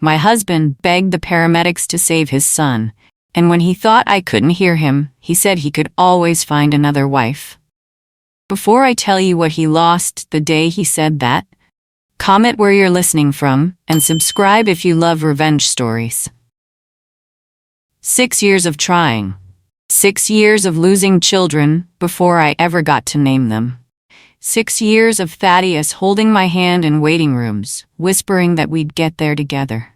My husband begged the paramedics to save his son, and when he thought I couldn't hear him, he said he could always find another wife. Before I tell you what he lost the day he said that, comment where you're listening from and subscribe if you love revenge stories. 6 years of trying. 6 years of losing children before I ever got to name them. 6 years of Thaddeus holding my hand in waiting rooms, whispering that we'd get there together.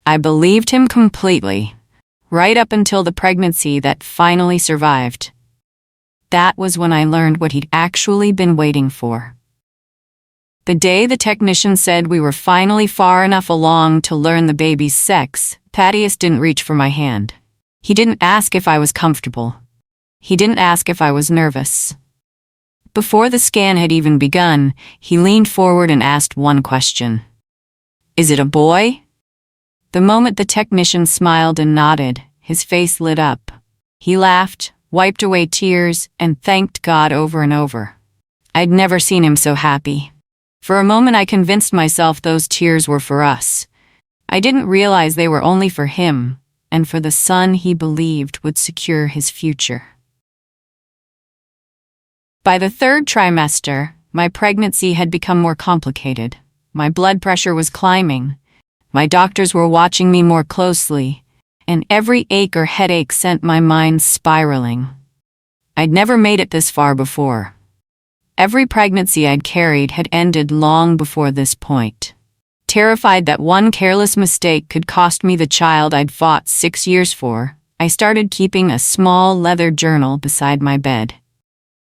I believed him completely, right up until the pregnancy that finally survived. That was when I learned what he'd actually been waiting for. The day the technician said we were finally far enough along to learn the baby's sex, Thaddeus didn't reach for my hand. He didn't ask if I was comfortable. He didn't ask if I was nervous. Before the scan had even begun, he leaned forward and asked one question. "Is it a boy?" The moment the technician smiled and nodded, his face lit up. He laughed, wiped away tears, and thanked God over and over. I'd never seen him so happy. For a moment I convinced myself those tears were for us. I didn't realize they were only for him, and for the son he believed would secure his future. By the 3rd trimester, my pregnancy had become more complicated. My blood pressure was climbing. My doctors were watching me more closely, and every ache or headache sent my mind spiraling. I'd never made it this far before. Every pregnancy I'd carried had ended long before this point. Terrified that one careless mistake could cost me the child I'd fought 6 years for, I started keeping a small leather journal beside my bed.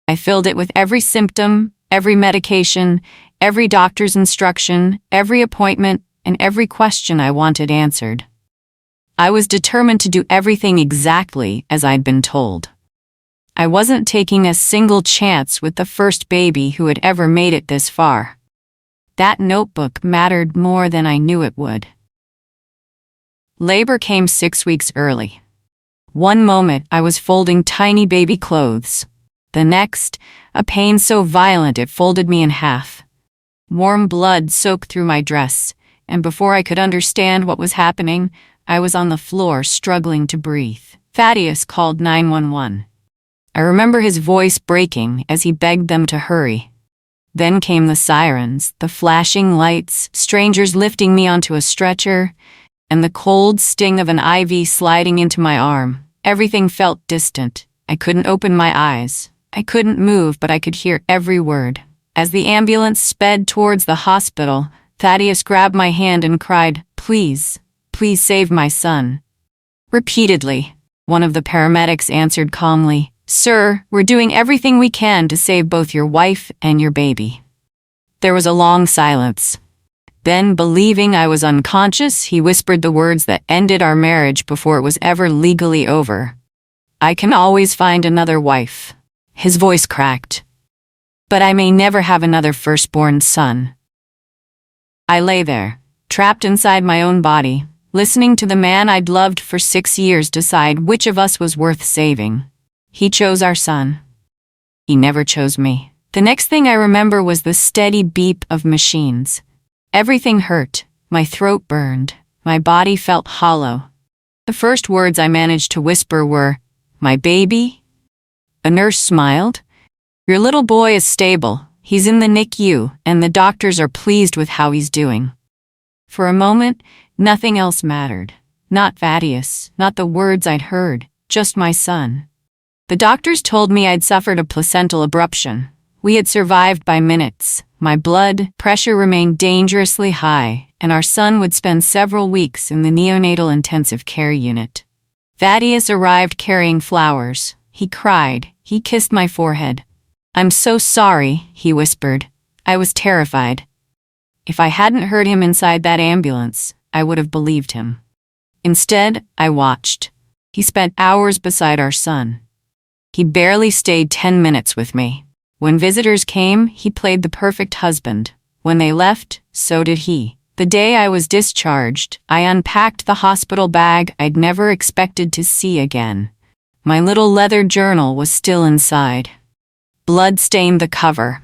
I filled it with every symptom, every medication, every doctor's instruction, every appointment, and every question I wanted answered. I was determined to do everything exactly as I'd been told. I wasn't taking a single chance with the first baby who had ever made it this far. That notebook mattered more than I knew it would. Labor came 6 weeks early. One moment I was folding tiny baby clothes. The next, a pain so violent it folded me in half. Warm blood soaked through my dress, and before I could understand what was happening, I was on the floor struggling to breathe. Thaddeus called 911. I remember his voice breaking as he begged them to hurry. Then came the sirens, the flashing lights, strangers lifting me onto a stretcher, and the cold sting of an IV sliding into my arm. Everything felt distant. I couldn't open my eyes. I couldn't move, but I could hear every word. As the ambulance sped towards the hospital, Thaddeus grabbed my hand and cried, "Please, please save my son." Repeatedly, one of the paramedics answered calmly, "Sir, we're doing everything we can to save both your wife and your baby." There was a long silence. Then, believing I was unconscious, he whispered the words that ended our marriage before it was ever legally over. "I can always find another wife." His voice cracked. "But I may never have another firstborn son." I lay there, trapped inside my own body, listening to the man I'd loved for 6 years decide which of us was worth saving. He chose our son. He never chose me. The next thing I remember was the steady beep of machines. Everything hurt. My throat burned. My body felt hollow. The first words I managed to whisper were, "My baby?" A nurse smiled. "Your little boy is stable. He's in the NICU, and the doctors are pleased with how he's doing." For a moment, nothing else mattered. Not Thaddeus, not the words I'd heard, just my son. The doctors told me I'd suffered a placental abruption. We had survived by minutes. My blood pressure remained dangerously high, and our son would spend several weeks in the neonatal intensive care unit. Thaddeus arrived carrying flowers. He cried. He kissed my forehead. "I'm so sorry," he whispered. I was terrified. If I hadn't heard him inside that ambulance, I would have believed him. Instead, I watched. He spent hours beside our son. He barely stayed 10 minutes with me. When visitors came, he played the perfect husband. When they left, so did he. The day I was discharged, I unpacked the hospital bag I'd never expected to see again. My little leather journal was still inside. Blood stained the cover.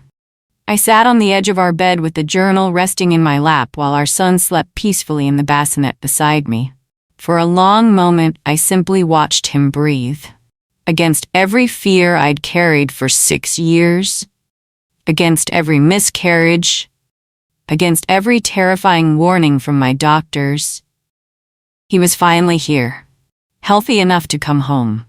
I sat on the edge of our bed with the journal resting in my lap while our son slept peacefully in the bassinet beside me. For a long moment, I simply watched him breathe. Against every fear I'd carried for 6 years, against every miscarriage, against every terrifying warning from my doctors, he was finally here, healthy enough to come home.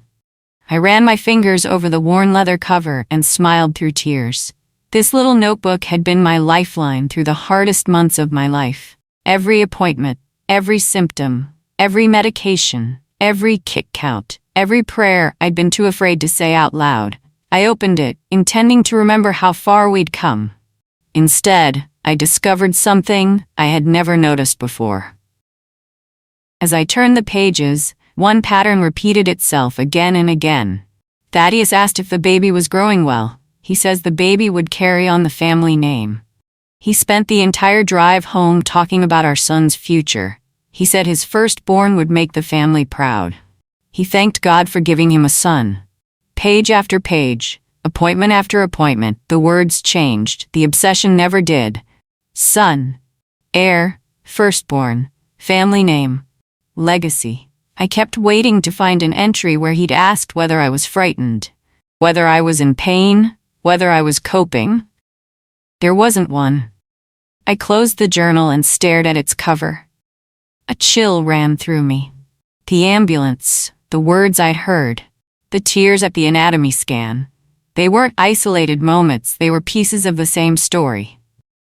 I ran my fingers over the worn leather cover and smiled through tears. This little notebook had been my lifeline through the hardest months of my life. Every appointment, every symptom, every medication, every kick count, every prayer I'd been too afraid to say out loud. I opened it, intending to remember how far we'd come. Instead, I discovered something I had never noticed before. As I turned the pages, one pattern repeated itself again and again. Thaddeus asked if the baby was growing well. He says the baby would carry on the family name. He spent the entire drive home talking about our son's future. He said his firstborn would make the family proud. He thanked God for giving him a son. Page after page, appointment after appointment, the words changed. The obsession never did. Son, heir, firstborn, family name, legacy. I kept waiting to find an entry where he'd asked whether I was frightened, whether I was in pain, whether I was coping. There wasn't one. I closed the journal and stared at its cover. A chill ran through me. The ambulance, the words I'd heard, the tears at the anatomy scan. They weren't isolated moments, they were pieces of the same story.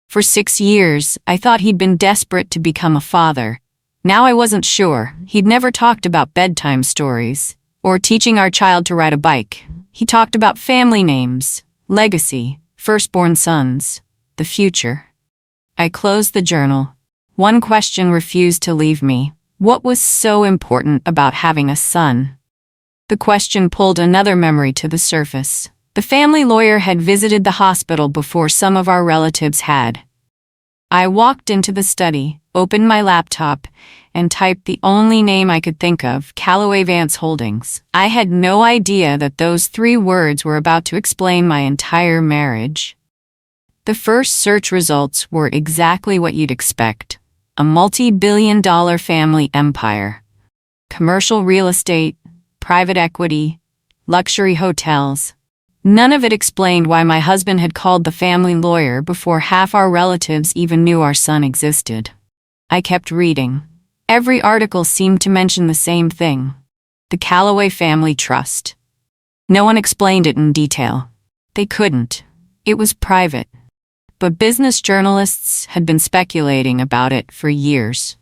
For 6 years, I thought he'd been desperate to become a father. Now I wasn't sure. He'd never talked about bedtime stories or teaching our child to ride a bike. He talked about family names, legacy, firstborn sons, the future. I closed the journal. One question refused to leave me. What was so important about having a son? The question pulled another memory to the surface. The family lawyer had visited the hospital before some of our relatives had. I walked into the study, opened my laptop, and typed the only name I could think of, Callaway Vance Holdings. I had no idea that those 3 words were about to explain my entire marriage. The first search results were exactly what you'd expect. A multi-billion-dollar family empire. Commercial real estate, private equity, luxury hotels. None of it explained why my husband had called the family lawyer before half our relatives even knew our son existed. I kept reading. Every article seemed to mention the same thing. The Callaway Family Trust. No one explained it in detail. They couldn't. It was private. But business journalists had been speculating about it for years.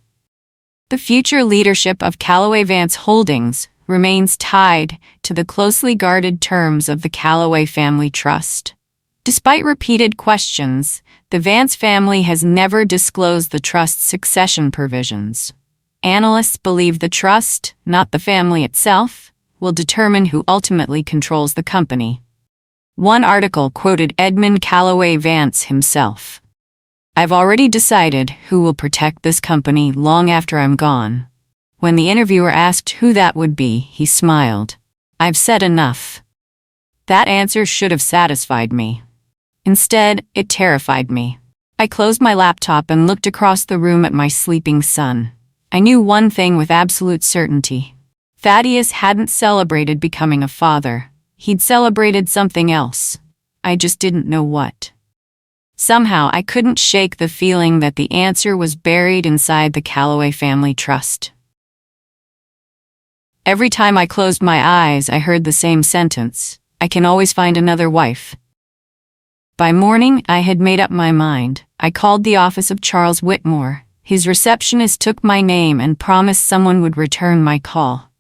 The future leadership of Callaway Vance Holdings remains tied to the closely guarded terms of the Callaway Family Trust. Despite repeated questions, the Vance family has never disclosed the trust's succession provisions. Analysts believe the trust, not the family itself, will determine who ultimately controls the company. One article quoted Edmund Callaway Vance himself. "I've already decided who will protect this company long after I'm gone." When the interviewer asked who that would be, he smiled. "I've said enough." That answer should have satisfied me. Instead, it terrified me. I closed my laptop and looked across the room at my sleeping son. I knew one thing with absolute certainty. Thaddeus hadn't celebrated becoming a father. He'd celebrated something else. I just didn't know what. Somehow, I couldn't shake the feeling that the answer was buried inside the Callaway Family Trust. Every time I closed my eyes, I heard the same sentence: "I can always find another wife." By morning, I had made up my mind. I called the office of Charles Whitmore. His receptionist took my name and promised someone would return my call.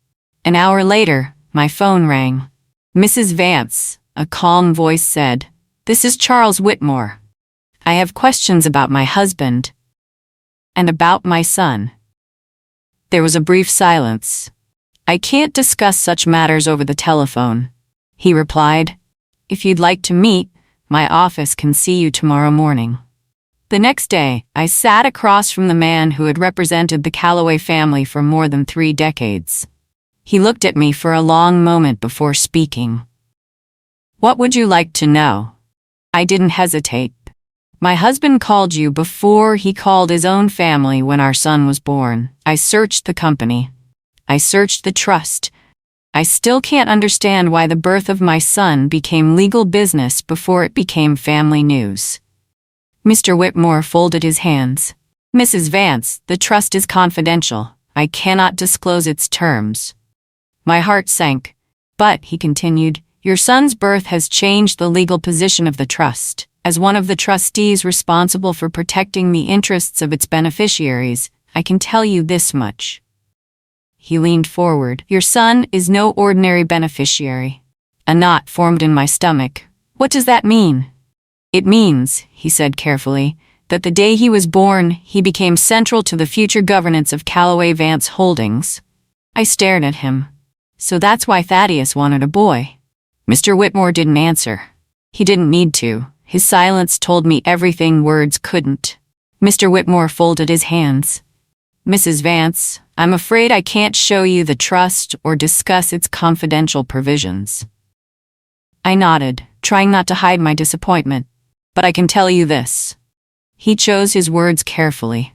An hour later, my phone rang. "Mrs. Vance," a calm voice said. "This is Charles Whitmore. I have questions about my husband and about my son." There was a brief silence. "I can't discuss such matters over the telephone," he replied. "If you'd like to meet, my office can see you tomorrow morning." The next day, I sat across from the man who had represented the Callaway family for more than 3 decades. He looked at me for a long moment before speaking. "What would you like to know?" I didn't hesitate. My husband called you before he called his own family when our son was born. I searched the company. I searched the trust. I still can't understand why the birth of my son became legal business before it became family news." Mr. Whitmore folded his hands. "Mrs. Vance, the trust is confidential. I cannot disclose its terms." My heart sank. "But," he continued, "your son's birth has changed the legal position of the trust. As one of the trustees responsible for protecting the interests of its beneficiaries, I can tell you this much." He leaned forward. "Your son is no ordinary beneficiary." A knot formed in my stomach. "What does that mean?" "It means," he said carefully, "that the day he was born, he became central to the future governance of Callaway Vance Holdings." I stared at him. "So that's why Thaddeus wanted a boy." Mr. Whitmore didn't answer. He didn't need to. His silence told me everything words couldn't. Mr. Whitmore folded his hands. "Mrs. Vance, I'm afraid I can't show you the trust or discuss its confidential provisions." I nodded, trying not to hide my disappointment. "But I can tell you this." He chose his words carefully.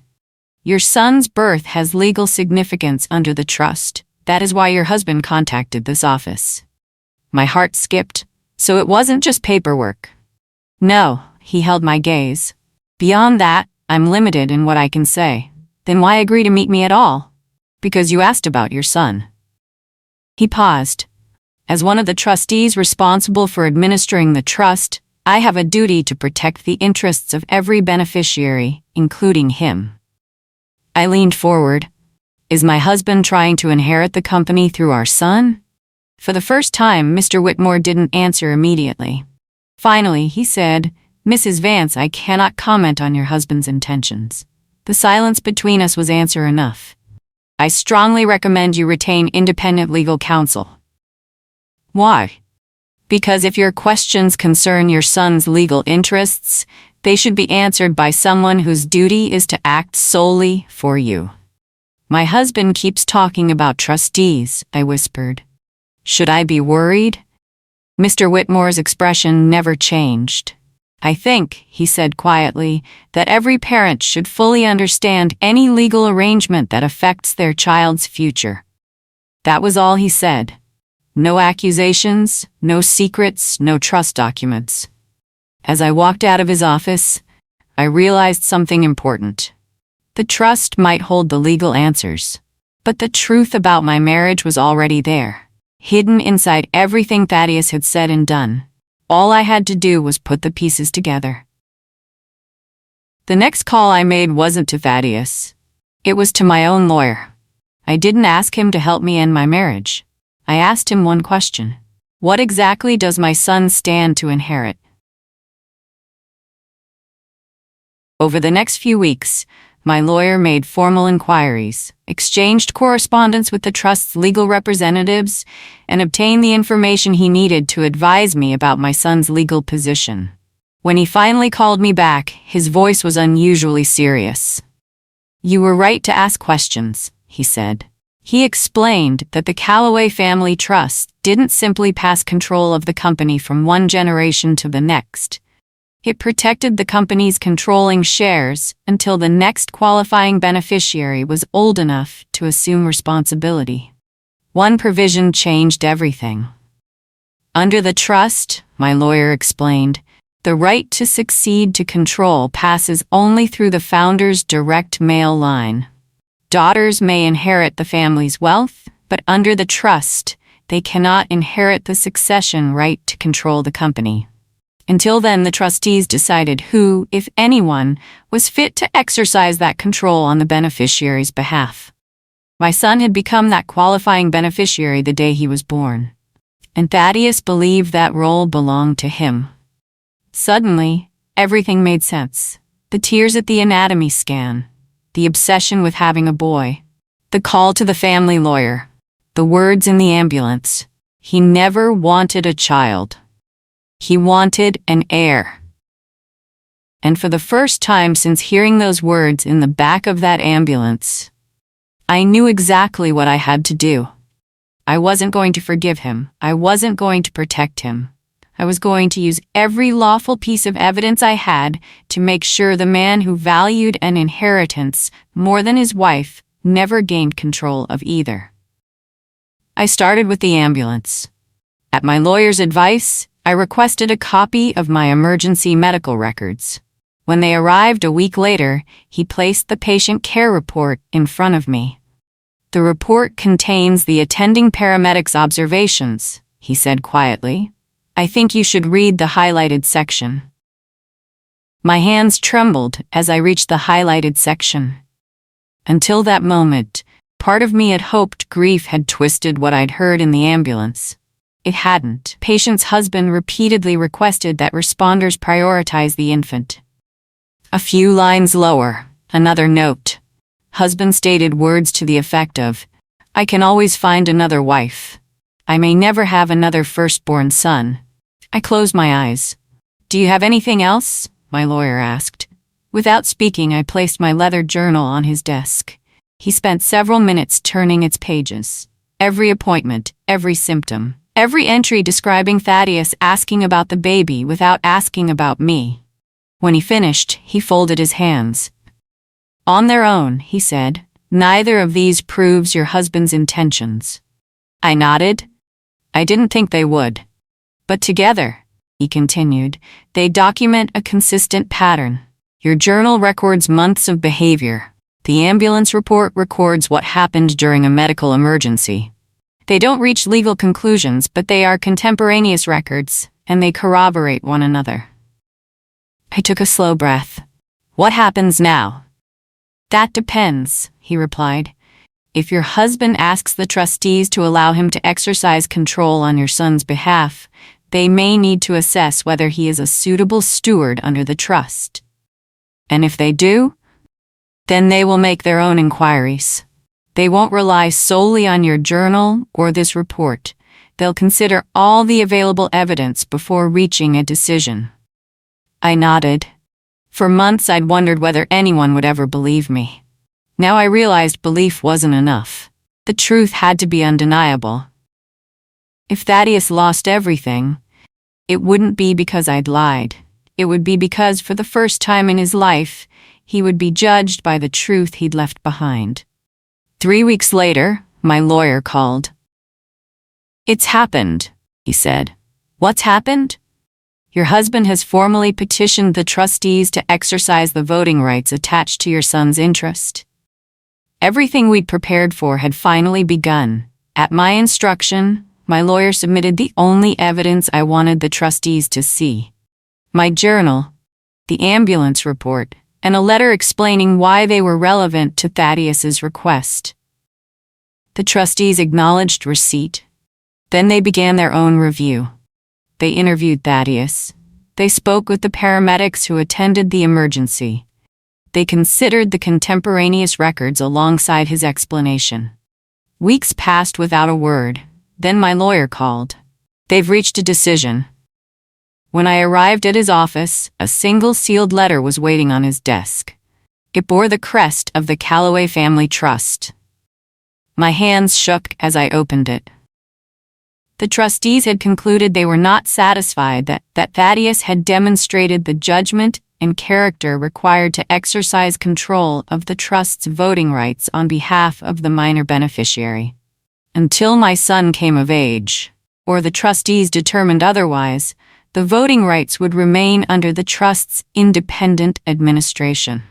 "Your son's birth has legal significance under the trust. That is why your husband contacted this office." My heart skipped. "So it wasn't just paperwork?" "No," he held my gaze. "Beyond that, I'm limited in what I can say." "Then why agree to meet me at all?" "Because you asked about your son." He paused. "As one of the trustees responsible for administering the trust, I have a duty to protect the interests of every beneficiary, including him." I leaned forward. "Is my husband trying to inherit the company through our son?" For the first time, Mr. Whitmore didn't answer immediately. Finally, he said, "Mrs. Vance, I cannot comment on your husband's intentions." The silence between us was answer enough. "I strongly recommend you retain independent legal counsel." "Why?" "Because if your questions concern your son's legal interests, they should be answered by someone whose duty is to act solely for you." "My husband keeps talking about trustees," I whispered. "Should I be worried?" Mr. Whitmore's expression never changed. "I think," he said quietly, "that every parent should fully understand any legal arrangement that affects their child's future." That was all he said. No accusations, no secrets, no trust documents. As I walked out of his office, I realized something important. The trust might hold the legal answers, but the truth about my marriage was already there, hidden inside everything Thaddeus had said and done. All I had to do was put the pieces together. The next call I made wasn't to Thaddeus. It was to my own lawyer. I didn't ask him to help me end my marriage. I asked him one question. What exactly does my son stand to inherit? Over the next few weeks, my lawyer made formal inquiries, exchanged correspondence with the trust's legal representatives, and obtained the information he needed to advise me about my son's legal position. When he finally called me back, his voice was unusually serious. "You were right to ask questions," he said. He explained that the Callaway Family Trust didn't simply pass control of the company from one generation to the next. It protected the company's controlling shares until the next qualifying beneficiary was old enough to assume responsibility. One provision changed everything. Under the trust, my lawyer explained, the right to succeed to control passes only through the founder's direct male line. Daughters may inherit the family's wealth, but under the trust, they cannot inherit the succession right to control the company. Until then, the trustees decided who, if anyone, was fit to exercise that control on the beneficiary's behalf. My son had become that qualifying beneficiary the day he was born, and Thaddeus believed that role belonged to him. Suddenly, everything made sense. The tears at the anatomy scan, the obsession with having a boy, the call to the family lawyer, the words in the ambulance. He never wanted a child. He wanted an heir. And for the first time since hearing those words in the back of that ambulance, I knew exactly what I had to do. I wasn't going to forgive him. I wasn't going to protect him. I was going to use every lawful piece of evidence I had to make sure the man who valued an inheritance more than his wife never gained control of either. I started with the ambulance. At my lawyer's advice, I requested a copy of my emergency medical records. When they arrived a week later, he placed the patient care report in front of me. "The report contains the attending paramedic's observations," he said quietly. "I think you should read the highlighted section." My hands trembled as I reached the highlighted section. Until that moment, part of me had hoped grief had twisted what I'd heard in the ambulance. It hadn't. Patient's husband repeatedly requested that responders prioritize the infant. A few lines lower, another note. Husband stated words to the effect of, "I can always find another wife. I may never have another firstborn son." I closed my eyes. "Do you have anything else?" my lawyer asked. Without speaking, I placed my leather journal on his desk. He spent several minutes turning its pages. Every appointment, every symptom, every entry describing Thaddeus asking about the baby without asking about me. When he finished, he folded his hands. "On their own," he said, "neither of these proves your husband's intentions." I nodded. I didn't think they would. "But together," he continued, "they document a consistent pattern. Your journal records months of behavior. The ambulance report records what happened during a medical emergency. They don't reach legal conclusions, but they are contemporaneous records, and they corroborate one another." I took a slow breath. "What happens now?" "That depends," he replied. "If your husband asks the trustees to allow him to exercise control on your son's behalf, they may need to assess whether he is a suitable steward under the trust. And if they do, then they will make their own inquiries. They won't rely solely on your journal or this report. They'll consider all the available evidence before reaching a decision." I nodded. For months I'd wondered whether anyone would ever believe me. Now I realized belief wasn't enough. The truth had to be undeniable. If Thaddeus lost everything, it wouldn't be because I'd lied. It would be because, for the first time in his life, he would be judged by the truth he'd left behind. 3 weeks later, my lawyer called. "It's happened," he said. "What's happened?" "Your husband has formally petitioned the trustees to exercise the voting rights attached to your son's interest." Everything we'd prepared for had finally begun. At my instruction, my lawyer submitted the only evidence I wanted the trustees to see: my journal, the ambulance report, and a letter explaining why they were relevant to Thaddeus's request. The trustees acknowledged receipt. Then they began their own review. They interviewed Thaddeus. They spoke with the paramedics who attended the emergency. They considered the contemporaneous records alongside his explanation. Weeks passed without a word. Then my lawyer called. "They've reached a decision." When I arrived at his office, a single sealed letter was waiting on his desk. It bore the crest of the Calloway Family Trust. My hands shook as I opened it. The trustees had concluded they were not satisfied that Thaddeus had demonstrated the judgment and character required to exercise control of the trust's voting rights on behalf of the minor beneficiary. Until my son came of age, or the trustees determined otherwise, the voting rights would remain under the trust's independent administration.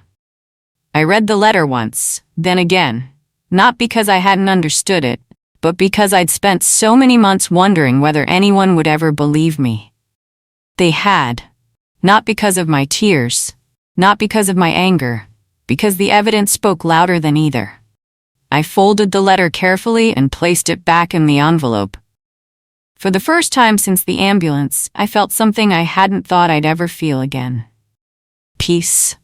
I read the letter once, then again, not because I hadn't understood it, but because I'd spent so many months wondering whether anyone would ever believe me. They had. Not because of my tears, not because of my anger, because the evidence spoke louder than either. I folded the letter carefully and placed it back in the envelope. For the first time since the ambulance, I felt something I hadn't thought I'd ever feel again. Peace.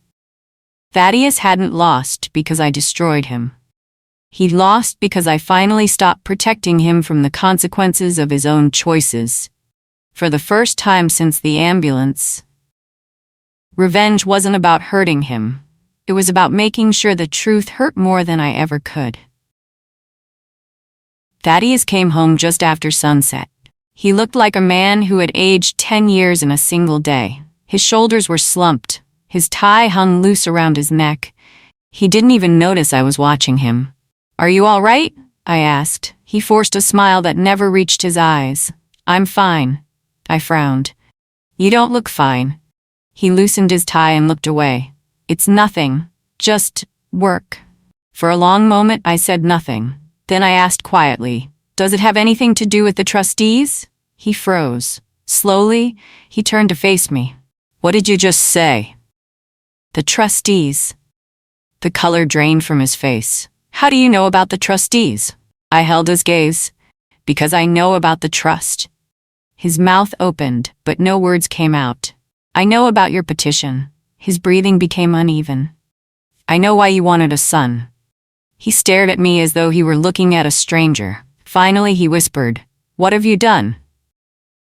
Thaddeus hadn't lost because I destroyed him. He'd lost because I finally stopped protecting him from the consequences of his own choices. For the first time since the ambulance, revenge wasn't about hurting him. It was about making sure the truth hurt more than I ever could. Thaddeus came home just after sunset. He looked like a man who had aged 10 years in a single day. His shoulders were slumped. His tie hung loose around his neck. He didn't even notice I was watching him. "Are you all right?" I asked. He forced a smile that never reached his eyes. "I'm fine." I frowned. "You don't look fine." He loosened his tie and looked away. "It's nothing. Just work." For a long moment I said nothing. Then I asked quietly, "Does it have anything to do with the trustees?" He froze. Slowly, he turned to face me. "What did you just say?" "The trustees." The color drained from his face. "How do you know about the trustees?" I held his gaze. "Because I know about the trust." His mouth opened, but no words came out. "I know about your petition." His breathing became uneven. "I know why you wanted a son." He stared at me as though he were looking at a stranger. Finally he whispered, "What have you done?"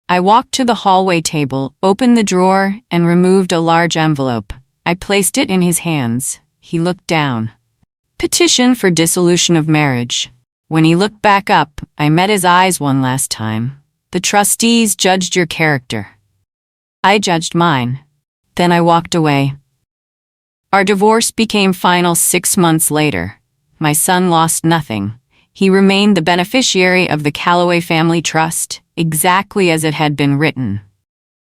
I walked to the hallway table, opened the drawer, and removed a large envelope. I placed it in his hands. He looked down. "Petition for dissolution of marriage." When he looked back up, I met his eyes one last time. "The trustees judged your character. I judged mine." Then I walked away. Our divorce became final 6 months later. My son lost nothing. He remained the beneficiary of the Calloway Family Trust, exactly as it had been written.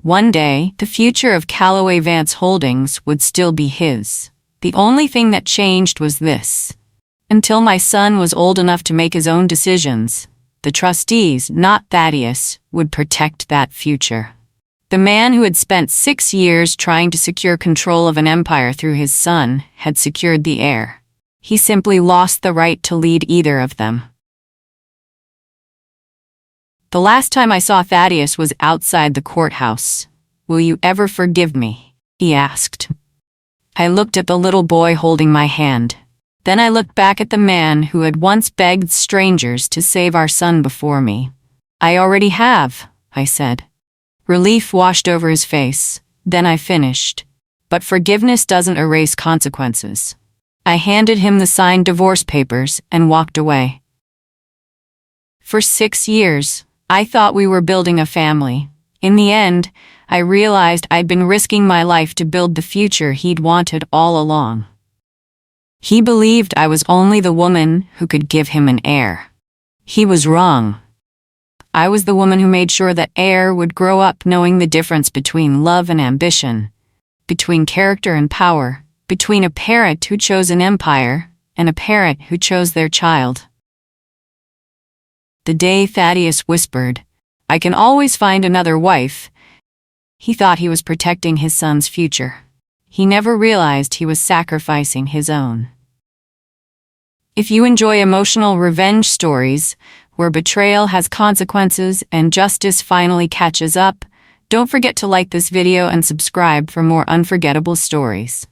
One day, the future of Calloway Vance Holdings would still be his. The only thing that changed was this. Until my son was old enough to make his own decisions, the trustees, not Thaddeus, would protect that future. The man who had spent 6 years trying to secure control of an empire through his son had secured the heir. He simply lost the right to lead either of them. The last time I saw Thaddeus was outside the courthouse. "Will you ever forgive me?" he asked. I looked at the little boy holding my hand. Then I looked back at the man who had once begged strangers to save our son before me. "I already have," I said. Relief washed over his face. Then I finished. "But forgiveness doesn't erase consequences." I handed him the signed divorce papers and walked away. For 6 years, I thought we were building a family. In the end, I realized I'd been risking my life to build the future he'd wanted all along. He believed I was only the woman who could give him an heir. He was wrong. I was the woman who made sure that heir would grow up knowing the difference between love and ambition, between character and power, between a parent who chose an empire and a parent who chose their child. The day Thaddeus whispered, "I can always find another wife," he thought he was protecting his son's future. He never realized he was sacrificing his own. If you enjoy emotional revenge stories, where betrayal has consequences and justice finally catches up, don't forget to like this video and subscribe for more unforgettable stories.